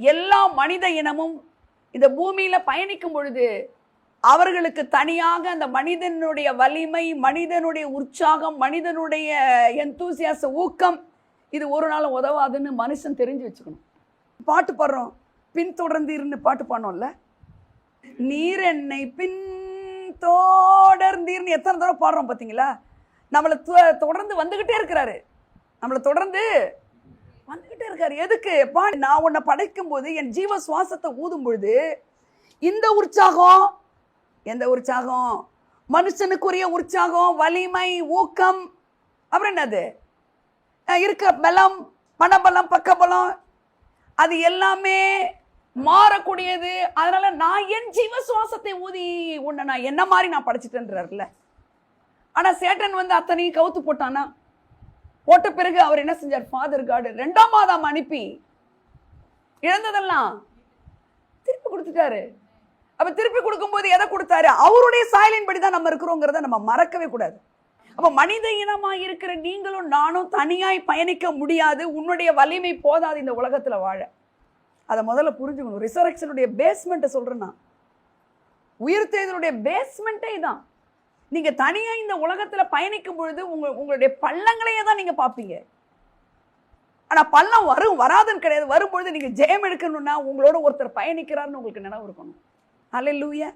எல்லா மனித இனமும் இந்த பூமியில பயணிக்கும் பொழுது அவர்களுக்கு தனியாக அந்த மனிதனுடைய வலிமை, மனிதனுடைய உற்சாகம், மனிதனுடைய எந்தூசியாச ஊக்கம் இது ஒரு நாள் உதவாதுன்னு மனுஷன் தெரிஞ்சு வச்சுக்கணும். பாட்டு பாடுறோம், பின்தொடர்ந்தீர்னு பாட்டு பாடணும்ல. நீர் என்னை பின் தொடர்ந்தீர்னு எத்தனை தடவை பாடுறோம் பார்த்தீங்களா? நம்மளை தொடர்ந்து வந்துகிட்டே இருக்கிறாரு, நம்மளை தொடர்ந்து வந்துகிட்டே இருக்காரு. எதுக்கு? நான் உன்னை படைக்கும் போது என் ஜீவ சுவாசத்தை ஊதும் பொழுது இந்த உற்சாகம், எந்த உற்சாகம்? மனுஷனுக்குரிய உற்சாகம், வலிமை, ஊக்கம். அப்புறம் என்னது இருக்க பலம், பணபலம், பக்கபலம், அது எல்லாமே மாறக்கூடியது. அதனால நான் என் ஜீவ சுவாசத்தை ஊதி உன்னை நான் என்ன மாதிரி நான் படைச்சிட்டேன்றார்ல. ஆனா சேட்டன் வந்து அத்தனையும் கவுத்து போட்டானா? போட்ட பிறகு அவர் என்ன செஞ்சார்? ஃபாதர் காட் 2ஆம் மாதம் அனுப்பி இழந்ததெல்லாம் திருப்பி கொடுத்துட்டாரு. அப்ப திருப்பி கொடுக்கும்போது எதை கொடுத்தாரு? அவருடைய சாயலின் படிதான் நம்ம இருக்கிறோங்கிறத நம்ம மறக்கவே கூடாது. அப்ப மனித இனமா இருக்கிற நீங்களும் நானும் தனியாய் பயணிக்க முடியாது. உன்னுடைய வலிமை போதாது இந்த உலகத்துல வாழ. அதை முதல்ல புரிஞ்சுக்கணும். ரிசரக்ஷனுடைய பேஸ்மெண்ட்டை சொல்றேன் நான். உயிர்த்தெழுதலுடைய பேஸ்மெண்ட்டே தான். நீங்க தனியா இந்த உலகத்துல பயணிக்கும் பொழுது உங்களுடைய பள்ளங்களையே தான் நீங்க பார்ப்பீங்க. ஆனா பள்ளம் வராதுன்னு கிடையாது. வரும்பொழுது நீங்க ஜெயம் எடுக்கணும்னா உங்களோட ஒருத்தர் பயணிக்கிறாருன்னு உங்களுக்கு நினைவு இருக்கணும். அல்லேலூயா.